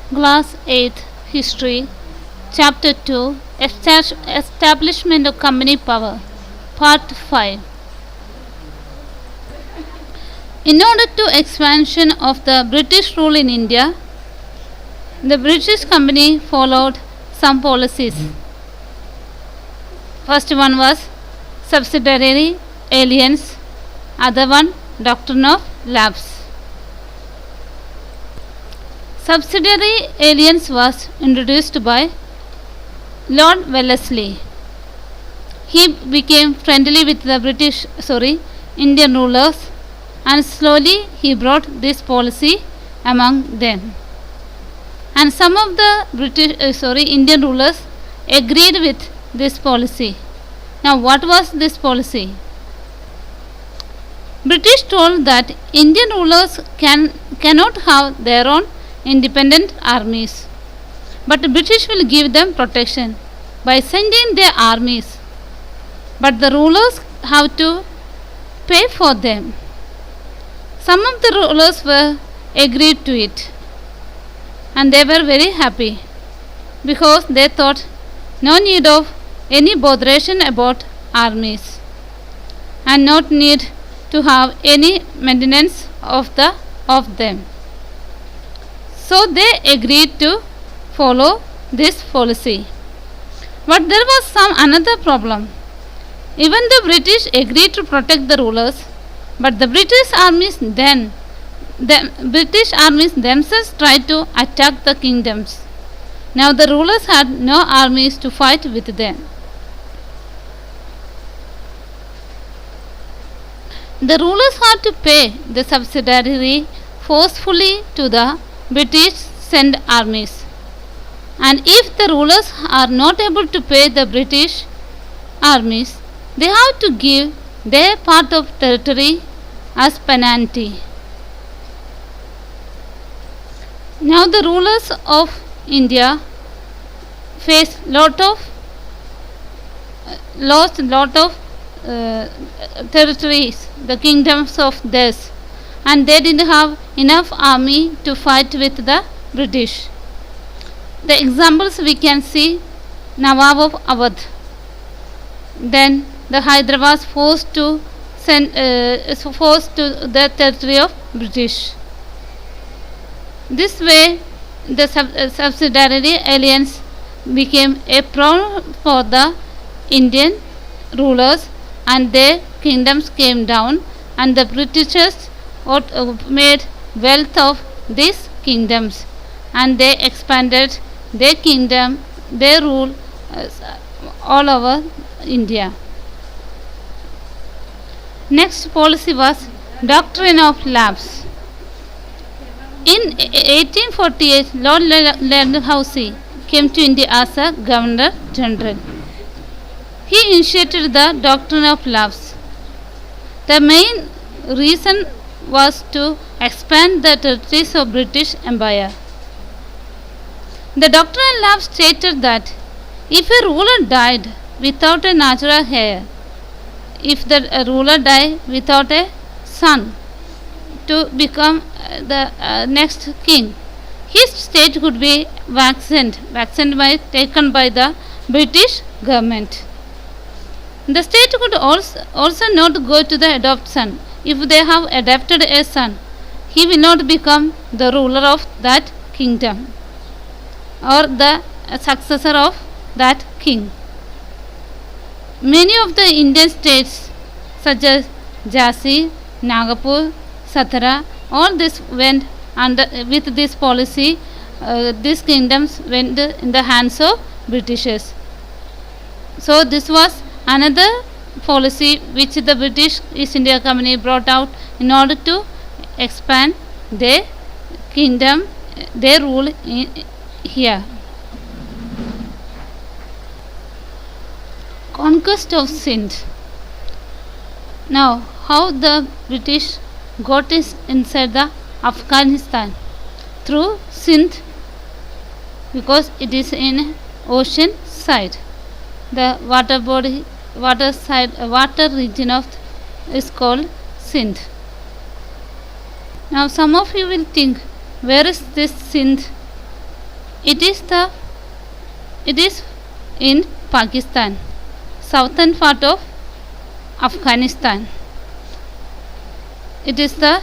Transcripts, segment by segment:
Class 8 History Chapter 2 Establishment of Company Power Part 5. In order to expansion of the British rule in India, the British Company followed some policies. First one was subsidiary alliance, other one doctrine of lapse. Subsidiary alliance was introduced by Lord Wellesley. He became friendly with the Indian rulers, and slowly he brought this policy among them. And some of the Indian rulers agreed with this policy. Now, what was this policy? British told that Indian rulers cannot have their own independent armies, but the British will give them protection by sending their armies, but the rulers have to pay for them. Some of the rulers were agreed to it, and they were very happy because they thought no need of any botheration about armies and not need to have any maintenance of them. So they agreed to follow this policy. But there was another problem. Even the British agreed to protect the rulers, but the British armies themselves tried to attack the kingdoms. Now the rulers had no armies to fight with them. The rulers had to pay the subsidiary forcefully to the British sent armies, and if the rulers are not able to pay the British armies, they have to give their part of territory as penalty. Now the rulers of India lost lot of territories, the kingdoms of theirs, and they didn't have enough army to fight with the British. The examples we can see: Nawab of Awadh. Then the Hyderabad was forced to the territory of British. This way, the subsidiary alliance became a problem for the Indian rulers, and their kingdoms came down, and the Britishers made wealth of these kingdoms, and they expanded their kingdom, their rule all over India. Next policy was doctrine of lapse. In 1848, Lord Dalhousie came to India as a Governor General. He initiated the doctrine of lapse. The main reason was to expand the territories of British Empire. The doctrine of lapse stated that if a ruler died without a natural heir, if the ruler died without a son to become the next king, his state could be taken by the British government. The state could also not go to the adopted son. If they have adopted a son, he will not become the ruler of that kingdom or the successor of that king. Many of the Indian states such as Jhansi, Nagpur, Satara, all this went under with this policy. These kingdoms went in the hands of Britishers. So this was another policy which the British East India Company brought out in order to expand their kingdom, their rule here. Conquest of Sindh. Now, how the British got inside the Afghanistan? Through Sindh, because it is in ocean side. The water region is called Sindh. Now some of you will think, where is this Sindh? It is the it is in Pakistan, southern part of Afghanistan. It is the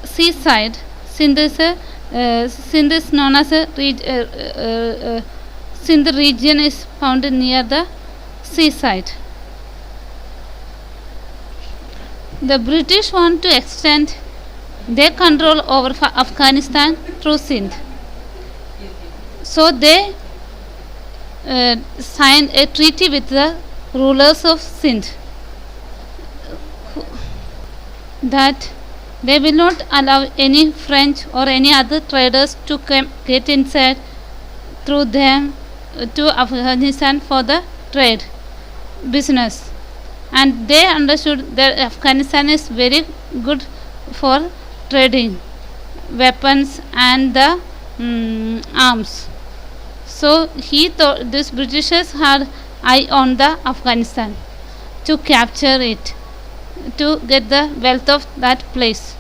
seaside. Sindh is known as a Sindh region is found near the seaside. The British want to extend their control over Afghanistan through Sindh. So they signed a treaty with the rulers of Sindh that they will not allow any French or any other traders to get inside through them to Afghanistan for the trade business. And they understood that Afghanistan is very good for trading weapons and the arms. So he thought these Britishers had eye on the Afghanistan to capture it, to get the wealth of that place.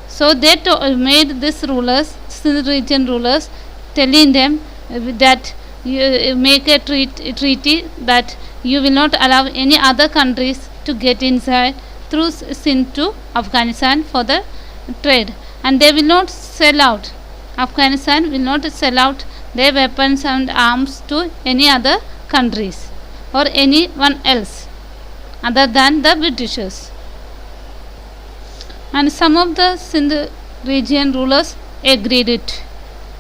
So they made these rulers, Sindh region rulers, telling them that you make a treaty that you will not allow any other countries to get inside through Sindh to Afghanistan for the trade, and they will not sell out. Afghanistan will not sell out their weapons and arms to any other countries or anyone else other than the Britishers. And some of the Sindh region rulers agreed it,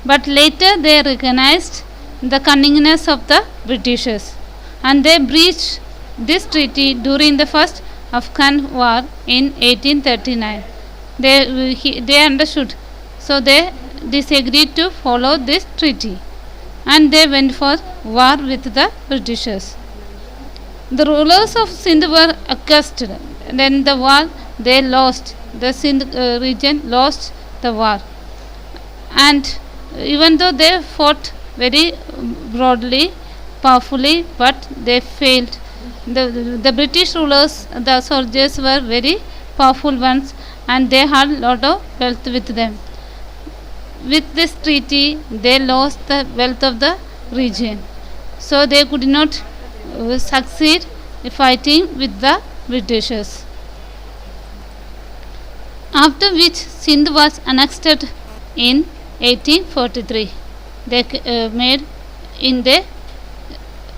but later they recognized the cunningness of the Britishers, and they breached this treaty during the first Afghan war in 1839. They understood, so they disagreed to follow this treaty, and they went for war with the Britishers. The rulers of Sindh were accused. Then the war they lost. The Sindh region lost the war, and even though they fought very broadly, powerfully, but they failed. The British rulers, the soldiers were very powerful ones, and they had lot of wealth with them. With this treaty, they lost the wealth of the region, so they could not succeed in fighting with the Britishers. After which Sindh was annexed in 1843. They made in their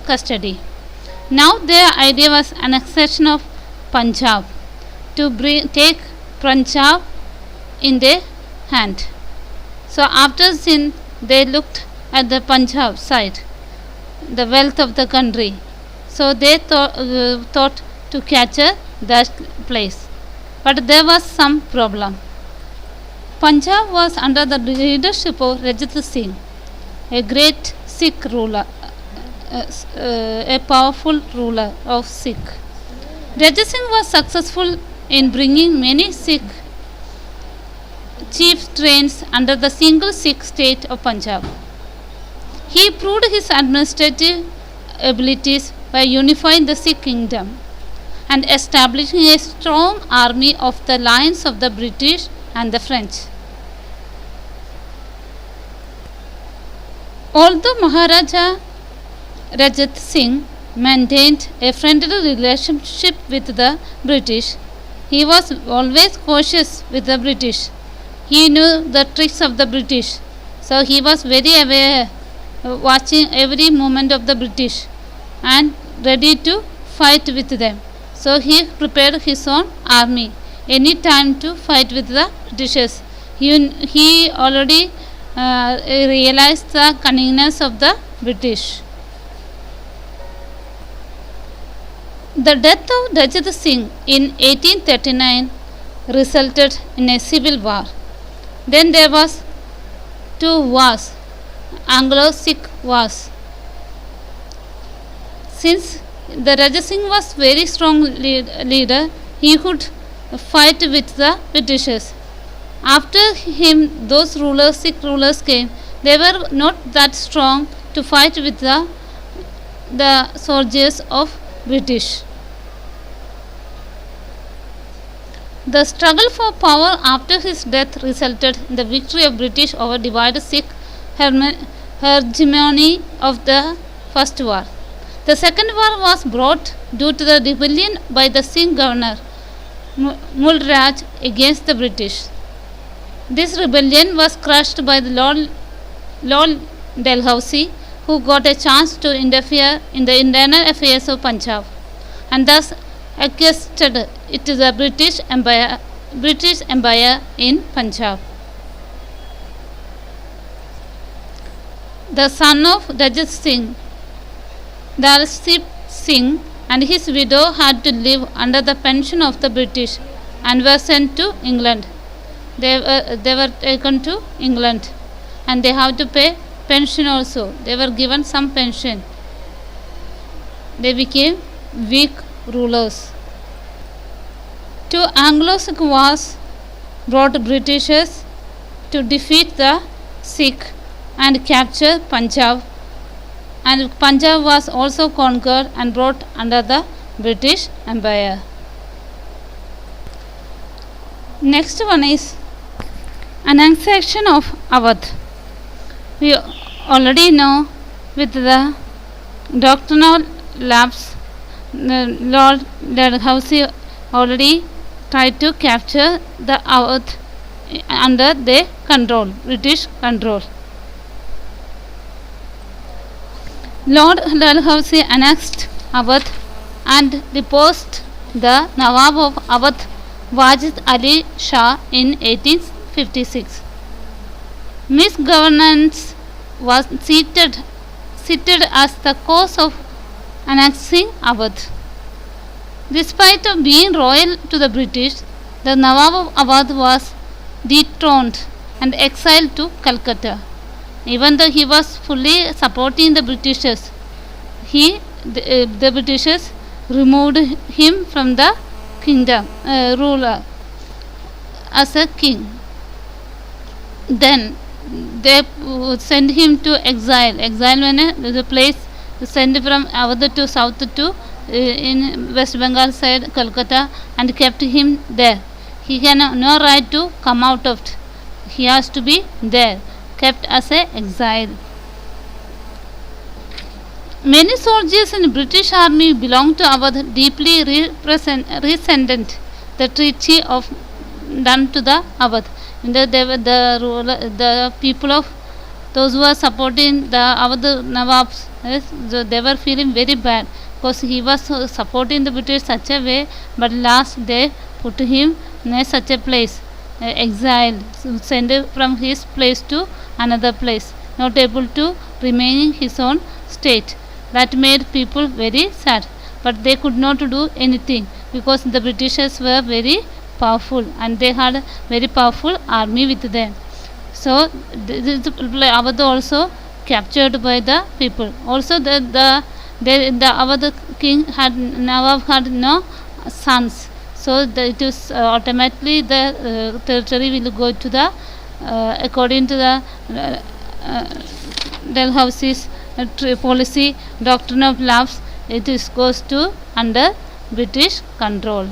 custody. Now their idea was annexation of Punjab, to take Punjab in their hand. So after Sindh, they looked at the Punjab side, the wealth of the country. So they thought to capture that place. But there was some problem. Punjab was under the leadership of Rajat Singh, a great Sikh ruler, a powerful ruler of Sikh. Rajat Singh was successful in bringing many Sikh chief trains under the single Sikh state of Punjab. He proved his administrative abilities by unifying the Sikh kingdom and establishing a strong army of the lines of the British and the French. Although Maharaja Rajat Singh maintained a friendly relationship with the British, he was always cautious with the British. He knew the tricks of the British, so he was very aware, watching every movement of the British and ready to fight with them. So he prepared his own army any time to fight with the Britishers. He already realized the cunningness of the British. The death of Rajat Singh in 1839 resulted in a civil war. Then there was two wars, Anglo-Sikh wars. Since the Rajat Singh was very strong leader, he could fight with the Britishers. After him, those Sikh rulers came. They were not that strong to fight with the soldiers of British. The struggle for power after his death resulted in the victory of British over divided Sikh hegemony of the first war. The second war was brought due to the rebellion by the Singh governor Mulraj against the British. This rebellion was crushed by the Lord Dalhousie, who got a chance to interfere in the internal affairs of Punjab, and thus acquiesced it to the British Empire in Punjab. The son of Rajat Singh, Dalsip Singh, and his widow had to live under the pension of the British and were sent to England. They were taken to England, and they have to pay pension also. They were given some pension. They became weak rulers. Two Anglo-Sikh wars brought Britishers to defeat the Sikh and capture Punjab, and Punjab was also conquered and brought under the British Empire. Next one is annexation of Awadh. We already know with the doctrinal lapse, Lord Dalhousie already tried to capture the Awadh under their control, British control. Lord Dalhousie annexed Awadh and deposed the Nawab of Awadh, Wajid Ali Shah, in 1856. Misgovernance was cited as the cause of annexing Awadh. Despite of being royal to the British, the Nawab of Awadh was dethroned and exiled to Calcutta. Even though he was fully supporting the Britishers, the Britishers removed him from the kingdom, ruler as a king. Then they sent him to exile. Exile when the place sent from Awadh to south to in West Bengal side, Calcutta, and kept him there. He had no right to come out of it. He has to be there, kept as a exile. Many soldiers in the British army belonged to Awadh deeply resented the treaty of done to the Awadh. The people of those who were supporting the Awadh Nawabs, they were feeling very bad because he was supporting the British such a way, but last they put him in such a place, exiled, sent from his place to another place, not able to remain in his own state. That made people very sad, but they could not do anything because the Britishers were very powerful and they had a very powerful army with them. So Awadh also captured by the people. Also the Awadh king Nawab had no sons, so it is automatically the territory will go to the according to the Dalhousie's policy, doctrine of lapse, it is goes to under British control.